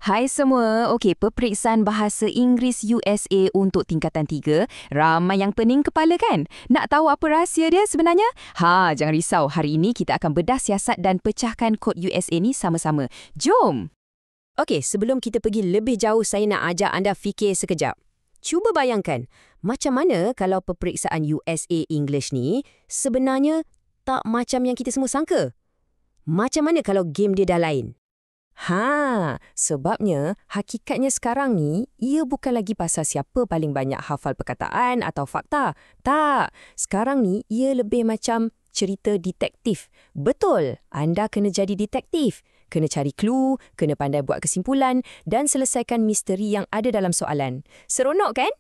Hai semua, okey, peperiksaan bahasa Inggeris USA untuk tingkatan 3, ramai yang pening kepala kan? Nak tahu apa rahsia dia sebenarnya? Jangan risau, hari ini kita akan bedah siasat dan pecahkan kod USA ni sama-sama. Jom! Okey, sebelum kita pergi lebih jauh, saya nak ajak anda fikir sekejap. Cuba bayangkan, macam mana kalau peperiksaan USA English ni sebenarnya tak macam yang kita semua sangka? Macam mana kalau game dia dah lain? Sebabnya hakikatnya sekarang ni, ia bukan lagi pasal siapa paling banyak hafal perkataan atau fakta. Tak, sekarang ni ia lebih macam cerita detektif. Betul, anda kena jadi detektif. Kena cari clue, kena pandai buat kesimpulan dan selesaikan misteri yang ada dalam soalan. Seronok kan?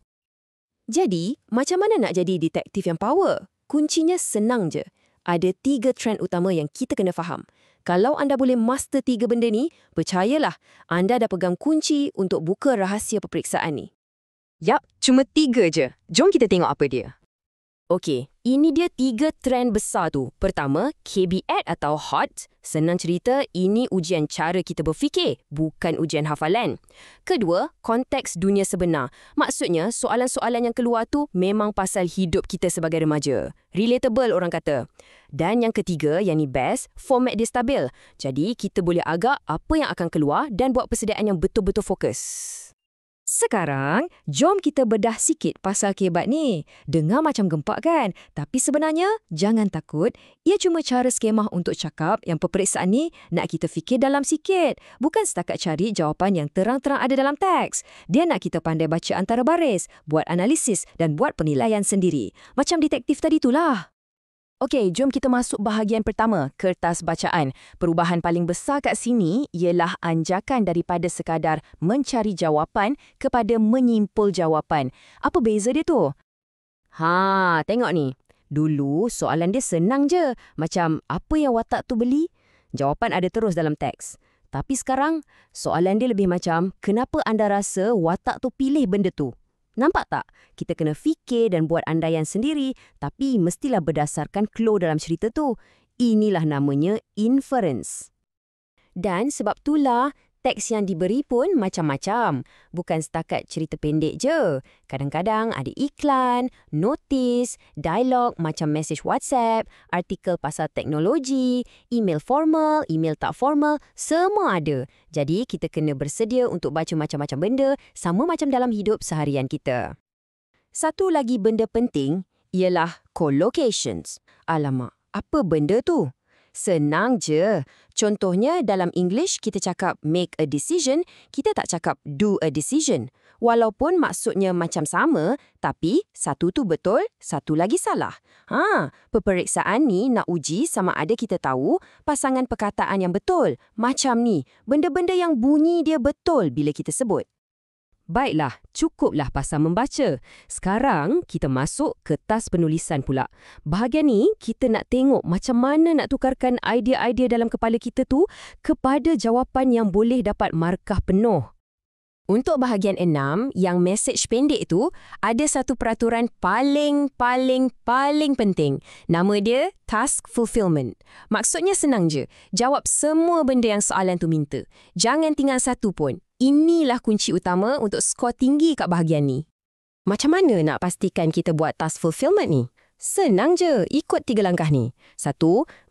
Jadi, macam mana nak jadi detektif yang power? Kuncinya senang je. Ada 3 trend utama yang kita kena faham. Kalau anda boleh master 3 benda ni, percayalah, anda dah pegang kunci untuk buka rahsia peperiksaan ni. Yap, cuma 3 je. Jom kita tengok apa dia. Okey, ini dia 3 trend besar tu. Pertama, KBED atau HOT. Senang cerita, ini ujian cara kita berfikir, bukan ujian hafalan. Kedua, konteks dunia sebenar. Maksudnya, soalan-soalan yang keluar tu memang pasal hidup kita sebagai remaja. Relatable orang kata. Dan yang ketiga, yang ni best, format dia stabil. Jadi, kita boleh agak apa yang akan keluar dan buat persediaan yang betul-betul fokus. Sekarang, jom kita bedah sikit pasal KBED ni. Dengar macam gempak kan? Tapi sebenarnya, jangan takut. Ia cuma cara skema untuk cakap yang peperiksaan ni nak kita fikir dalam sikit. Bukan setakat cari jawapan yang terang-terang ada dalam teks. Dia nak kita pandai baca antara baris, buat analisis dan buat penilaian sendiri. Macam detektif tadi itulah. Okey, jom kita masuk bahagian pertama, kertas bacaan. Perubahan paling besar kat sini ialah anjakan daripada sekadar mencari jawapan kepada menyimpul jawapan. Apa beza dia tu? Tengok ni. Dulu soalan dia senang je. Macam, apa yang watak tu beli? Jawapan ada terus dalam teks. Tapi sekarang, soalan dia lebih macam, kenapa anda rasa watak tu pilih benda tu? Nampak tak? Kita kena fikir dan buat andaian sendiri, tapi mestilah berdasarkan clue dalam cerita tu. Inilah namanya inference. Dan sebab itulah, teks yang diberi pun macam-macam. Bukan setakat cerita pendek je. Kadang-kadang ada iklan, notis, dialog macam mesej WhatsApp, artikel pasal teknologi, email formal, email tak formal, semua ada. Jadi, kita kena bersedia untuk baca macam-macam benda, sama macam dalam hidup seharian kita. Satu lagi benda penting ialah collocations. Alamak, apa benda tu? Senang je. Contohnya dalam English kita cakap make a decision, kita tak cakap do a decision. Walaupun maksudnya macam sama, tapi satu tu betul, satu lagi salah. Peperiksaan ni nak uji sama ada kita tahu pasangan perkataan yang betul. Macam ni, benda-benda yang bunyi dia betul bila kita sebut. Baiklah, cukuplah pasal membaca. Sekarang, kita masuk ke tas penulisan pula. Bahagian ni, kita nak tengok macam mana nak tukarkan idea-idea dalam kepala kita tu kepada jawapan yang boleh dapat markah penuh. Untuk bahagian 6, yang mesej pendek tu, ada satu peraturan paling penting. Nama dia task fulfillment. Maksudnya senang je. Jawab semua benda yang soalan tu minta. Jangan tinggal satu pun. Inilah kunci utama untuk skor tinggi kat bahagian ni. Macam mana nak pastikan kita buat task fulfillment ni? Senang je, ikut 3 langkah ni. 1.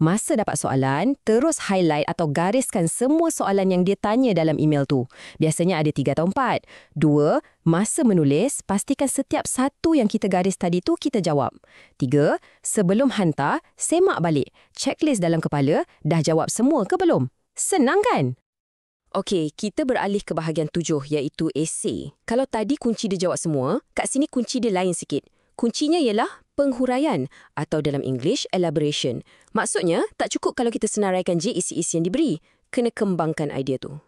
Masa dapat soalan, terus highlight atau gariskan semua soalan yang dia tanya dalam email tu. Biasanya ada 3 atau 4. 2. Masa menulis, pastikan setiap satu yang kita garis tadi tu kita jawab. 3. Sebelum hantar, semak balik. Checklist dalam kepala, dah jawab semua ke belum? Senang kan? Okey, kita beralih ke bahagian 7 iaitu esei. Kalau tadi kunci dia jawab semua, kat sini kunci dia lain sikit. Kuncinya ialah penghuraian atau dalam English elaboration. Maksudnya, tak cukup kalau kita senaraikan je isi-isi yang diberi. Kena kembangkan idea tu.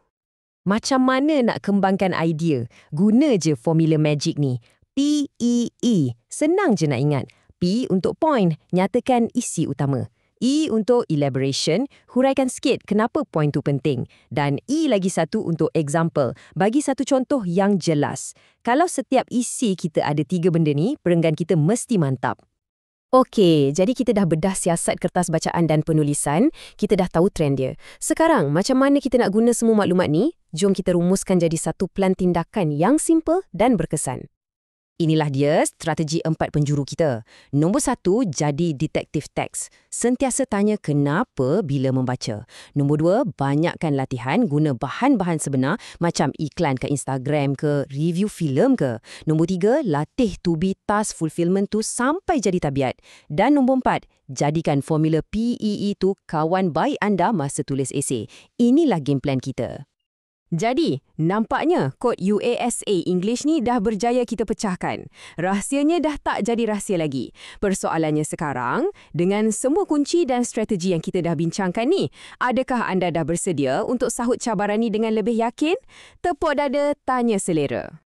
Macam mana nak kembangkan idea? Guna je formula magic ni. PEE. Senang je nak ingat. P untuk point, nyatakan isi utama. E untuk elaboration, huraikan sikit kenapa point tu penting. Dan E lagi satu untuk example, bagi satu contoh yang jelas. Kalau setiap isi kita ada 3 benda ni, perenggan kita mesti mantap. Okey, jadi kita dah bedah siasat kertas bacaan dan penulisan, kita dah tahu trend dia. Sekarang, macam mana kita nak guna semua maklumat ni? Jom kita rumuskan jadi satu plan tindakan yang simple dan berkesan. Inilah dia strategi 4 penjuru kita. Nombor 1, jadi detektif teks. Sentiasa tanya kenapa bila membaca. Nombor 2, banyakkan latihan guna bahan-bahan sebenar macam iklan ke Instagram ke, review filem ke. Nombor 3, latih to be task fulfillment tu sampai jadi tabiat. Dan nombor 4, jadikan formula PEE tu kawan baik anda masa tulis esei. Inilah game plan kita. Jadi, nampaknya kod USA English ni dah berjaya kita pecahkan. Rahsianya dah tak jadi rahsia lagi. Persoalannya sekarang, dengan semua kunci dan strategi yang kita dah bincangkan ni, adakah anda dah bersedia untuk sahut cabaran ni dengan lebih yakin? Tepuk dada, tanya selera.